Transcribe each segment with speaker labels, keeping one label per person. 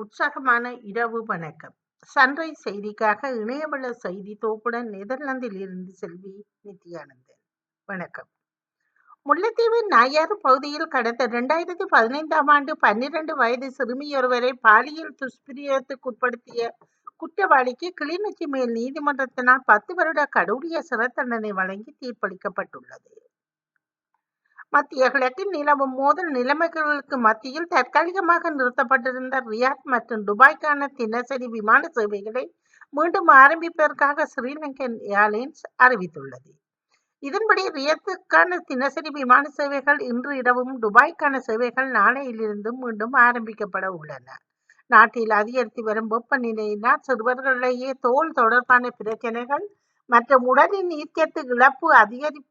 Speaker 1: உற்சாகமான இரவு வணக்கம். சன்ரைஸ் செய்திக்காக இணையவள செய்தி தொகுப்புடன் நெதர்லாந்தில் இருந்து செல்வி நித்யானந்தன். வணக்கம். முல்லைத்தீவு நாயாறு பகுதியில் கடந்த 2015ஆம் ஆண்டு 12 வயது சிறுமியொருவரை பாலியல் துஷ்பிரயோகத்துக்குட்படுத்திய குற்றவாளிக்கு கிளிநொச்சி மேல் நீதிமன்றத்தினால் 10 வருட கடூழிய சிறை தண்டனை வழங்கி தீர்ப்பளிக்கப்பட்டுள்ளது. மத்திய கிழக்கில் நிலவும் மோதல் நிலைமைகளுக்கு மத்தியில் தற்காலிகமாக நிறுத்தப்பட்டிருந்த ரியாத் மற்றும் துபாய்க்கான தினசரி விமான சேவைகளை மீண்டும் ஆரம்பிப்பதற்காக ஸ்ரீலங்கன் ஏர்லைன்ஸ் அறிவித்துள்ளது. இதன்படி ரியாத்துக்கான தினசரி விமான சேவைகள் இன்று இரவும், துபாய்க்கான சேவைகள் நாளையிலிருந்து மீண்டும் ஆரம்பிக்கப்பட உள்ளன. நாட்டில் அதிகரித்து வரும் வெப்பநிலையினால் சிறுவர்களிடையே தோல் தொடர்பான பிரச்சனைகள் மற்றும் உடலின் நீர்ச்சத்து இழப்பு அதிகரிக்கும்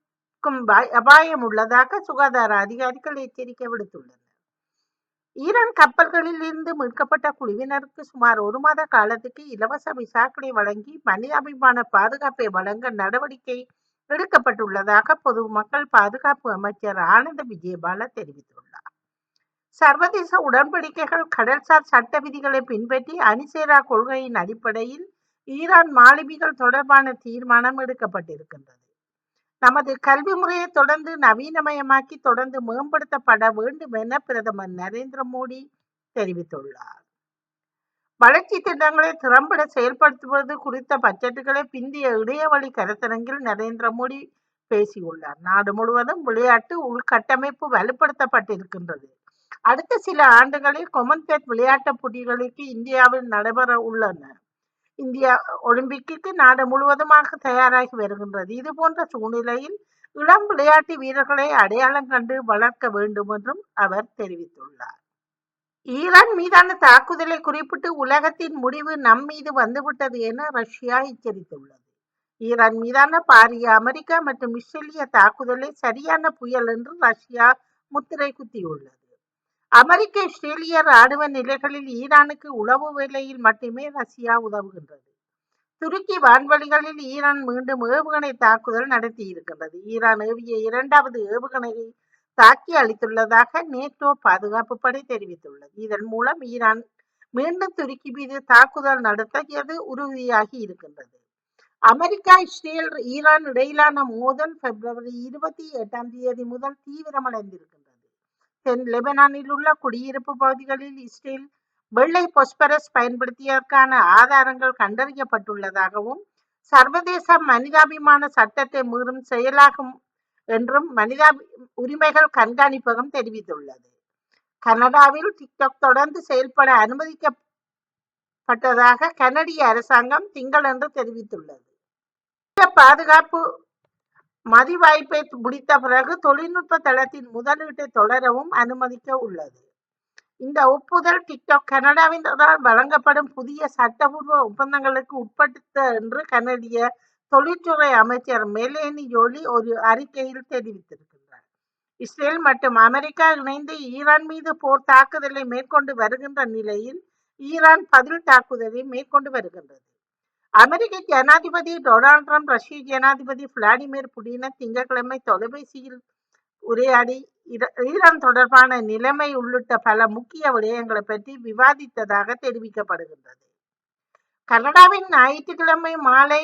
Speaker 1: அபாயம் உள்ளதாக சுகாதார அதிகாரிகள் எச்சரிக்கை விடுத்துள்ளனர். ஈரான் கப்பல்களில் இருந்து மீட்கப்பட்ட குழுவினருக்கு சுமார் 1 மாத காலத்துக்கு இலவச விசாக்களை வழங்கி மனிதாபிமான பாதுகாப்பை வழங்க நடவடிக்கை எடுக்கப்பட்டுள்ளதாக பொதுமக்கள் பாதுகாப்பு அமைச்சர் ஆனந்த விஜயபால தெரிவித்துள்ளார். சர்வதேச உடன்படிக்கைகள், கடல்சார் சட்ட விதிகளை பின்பற்றி அணிசேரா கொள்கையின் அடிப்படையில் ஈரான் மாலுமிகள் தொடர்பான தீர்மானம் எடுக்கப்பட்டிருக்கின்றது. நமது கல்வி முறையை தொடர்ந்து நவீனமயமாக்கி தொடர்ந்து மேம்படுத்தப்பட வேண்டும் என பிரதமர் நரேந்திர மோடி தெரிவித்துள்ளார். வளர்ச்சி திட்டங்களை திறம்பட செயல்படுத்துவது குறித்த பட்ஜெட்டுகளை பிந்திய இடையவழி கருத்தரங்கில் நரேந்திர மோடி பேசியுள்ளார். நாடு முழுவதும் விளையாட்டு உள்கட்டமைப்பு வலுப்படுத்தப்பட்டிருக்கின்றது. அடுத்த சில ஆண்டுகளில் காமன்வெல்த் விளையாட்டுப் போட்டிகளுக்கு இந்தியாவில் நடைபெற உள்ளன. இந்தியா ஒலிம்பிக்கு நாடு முழுவதுமாக தயாராகி வருகின்றது. இது போன்ற சூழ்நிலையில் இளம் விளையாட்டு வீரர்களை அடையாளம் கண்டு வளர்க்க வேண்டும் என்றும் அவர் தெரிவித்துள்ளார். ஈரான் மீதான தாக்குதலை குறிப்பிட்டு உலகத்தின் முடிவு நம் மீது வந்துவிட்டது என ரஷ்யா எச்சரித்துள்ளது. ஈரான் மீதான பாரிய அமெரிக்கா மற்றும் இஸ்ரேலிய தாக்குதலை சரியான புயல் என்று ரஷ்யா முத்திரை குத்தியுள்ளது. அமெரிக்க இஸ்ரேலிய ராணுவ நிலைகளில் ஈரானுக்கு உளவு வேலையில் மட்டுமே ரஷ்யா உதவுகின்றது. துருக்கி வான்வழிகளில் ஈரான் மீண்டும் ஏவுகணை தாக்குதல் நடத்தியிருக்கின்றது. ஈரான் ஏவிய 2வது ஏவுகணையை தாக்கி அளித்துள்ளதாக நேட்டோ பாதுகாப்பு படை தெரிவித்துள்ளது. இதன் மூலம் ஈரான் மீண்டும் துருக்கி மீது தாக்குதல் நடத்தியது உறுதியாகி இருக்கின்றது. அமெரிக்கா, இஸ்ரேல், ஈரான் இடையிலான மோதல் பிப்ரவரி 28ஆம் தேதி முதல் தீவிரமடைந்திருக்கின்றது. தென் லெபனானில் உள்ள குடியிருப்பு பகுதிகளில் இஸ்ரேல் வெள்ளை பொஸ்பரஸ் பயன்படுத்தியதற்கான ஆதாரங்கள் கண்டறியப்பட்டுள்ளதாகவும் சர்வதேச மனிதாபிமான சட்டத்தை மீறும் செயலாகும் என்றும் மனித உரிமைகள் கண்காணிப்பகம் தெரிவித்துள்ளது. கனடாவில் டிக்டாக் தொடர்ந்து செயல்பட அனுமதிக்கப்பட்டதாக கனடிய அரசாங்கம் திங்களன்று தெரிவித்துள்ளது. பாதுகாப்பு மதிவாய்ப்பை முடித்த பிறகு தொழில்நுட்ப தளத்தின் முதலீட்டை தொடரவும் அனுமதிக்க உள்ளது. இந்த ஒப்புதல் டிக்டாக் கனடாவினால் வழங்கப்படும் புதிய சட்டபூர்வ ஒப்பந்தங்களுக்கு உட்படுத்த என்று கனடிய தொழில்துறை அமைச்சர் மெலேனி ஜோலி ஒரு அறிக்கையில் தெரிவித்திருக்கின்றார். இஸ்ரேல் மற்றும் அமெரிக்கா இணைந்து ஈரான் மீது போர் தாக்குதலை மேற்கொண்டு வருகின்ற நிலையில் ஈரான் பதில் தாக்குதலை மேற்கொண்டு வருகின்றது. அமெரிக்க ஜனாதிபதி டொனால்ட் ட்ரம்ப், ரஷ்ய ஜனாதிபதி விளாடிமிர் புடினை திங்கட்கிழமை தொலைபேசியில் உரையாடி ஈரான் தொடர்பான நிலைமை உள்ளிட்ட பல முக்கிய விடயங்களை பற்றி விவாதித்ததாக தெரிவிக்கப்படுகின்றது. கனடாவின் ஞாயிற்றுக்கிழமை மாலை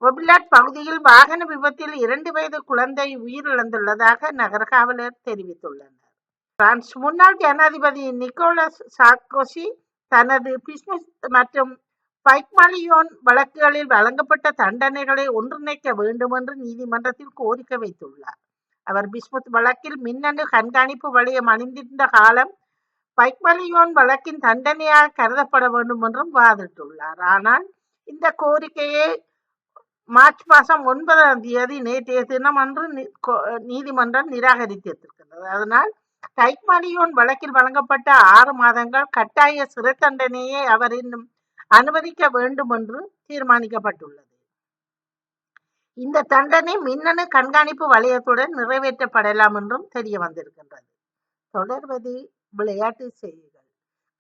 Speaker 1: ரொபிலாட் பகுதியில் வாகன விபத்தில் 2 வயது குழந்தை உயிரிழந்துள்ளதாக நகர காவலர் தெரிவித்துள்ளனர். பிரான்ஸ் முன்னாள் ஜனாதிபதி நிக்கோலஸ் சார்க்கோசி தனது பிஸ்முத் மற்றும் பைக்மலியோன் வழக்குகளில் வழங்கப்பட்ட தண்டனைகளை ஒன்றிணைக்க வேண்டும் என்று நீதிமன்றத்தில் கோரிக்கை வைத்துள்ளார். அவர் பிஸ்முத் வழக்கில் மின்னணு கண்காணிப்பு வளையம் அணிந்திருந்த காலம் பைக்மலியோன் வழக்கின் தண்டனையாக கருதப்பட வேண்டும் என்றும் வாதிட்டுள்ளார். ஆனால் இந்த கோரிக்கையை மார்ச் மாதம் 9ஆம் தேதி நேற்றைய தினம் அன்று நீதிமன்றம் நிராகரித்திருக்கிறது. அதனால் பைக்மலியோன் வழக்கில் வழங்கப்பட்ட 6 மாதங்கள் கட்டாய சிறை தண்டனையை அவர் இன்னும் அனுமதிக்க வேண்டும் என்று தீர்மானிக்கப்பட்டுள்ளது. இந்த தண்டனை மின்னணு கண்காணிப்பு வளையத்துடன் நிறைவேற்றப்படலாம் என்றும் தெரிய வந்திருக்கின்றது. தொடர்வது விளையாட்டு செய்திகள்.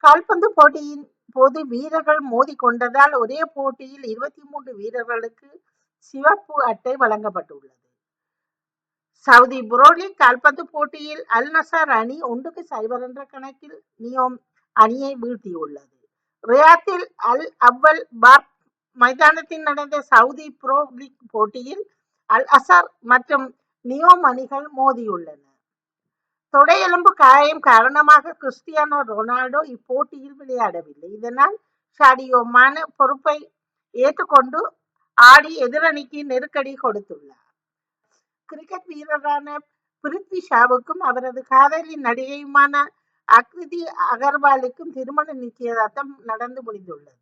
Speaker 1: கால்பந்து போட்டியின் போது வீரர்கள் மோதி கொண்டதால் ஒரே போட்டியில் 23 வீரர்களுக்கு சிவப்பு அட்டை வழங்கப்பட்டுள்ளது. சவுதி புரோலீக் கால்பந்து போட்டியில் அல் நசர் அணி 1-0 என்ற கணக்கில் நியோம் அணியை வீழ்த்தியுள்ளது. ரியாத்தில் அல் அவ்வல் பாப் மைதானத்தில் நடந்த சவுதி புரோ லீக் போட்டியில் அல் அசர் மற்றும் நியோம் அணிகள் மோதியுள்ளன. தொடையெலும்பு காயம் காரணமாக கிறிஸ்டியானோ ரொனால்டோ இப்போட்டியில் விளையாடவில்லை. இதனால் சாடியோ மானே பொறுப்பை ஏற்றுக்கொண்டு ஆடி எதிரணிக்கு நெருக்கடி கொடுத்துள்ளார். கிரிக்கெட் வீரரான பிருத்வி ஷாவுக்கும் அவரது காதலி நடிகையுமான அக்ரிதி அகர்வாலுக்கும் திருமண நிச்சயதார்த்தம் நடந்து முடிந்துள்ளது.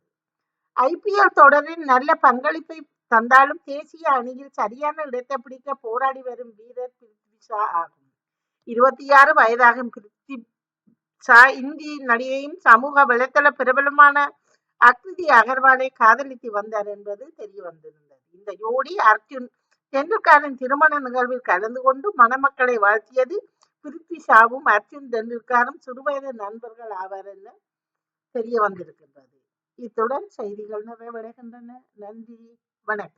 Speaker 1: ஐபிஎல் தொடரில் நல்ல பங்களிப்பை தந்தாலும் தேசிய அணியில் சரியான இடத்தை பிடிக்க போராடி வரும் வீரர் பிருத்வி ஷா ஆகும். 26 வயதாகும் பிருத்வி ஷா இந்தி நடிகையும் சமூக வலைதள பிரபலமான அக்ரிதி அகர்வாலை காதலித்து வந்தார் என்பது தெரிய வந்திருந்தது. இந்த ஜோடி அர்ஜுன் டெண்டுல்கரின் திருமண நிகழ்வில் கலந்து கொண்டு மணமக்களை வாழ்த்தியது. பிருத்வி ஷாவும் அர்ஜுன் டெண்டுல்கரும் சிறுவயது நண்பர்கள் ஆவார் என தெரிய வந்திருக்கின்றது. இத்துடன் செய்திகள் நிறைவடைகின்றன. நன்றி, வணக்கம்.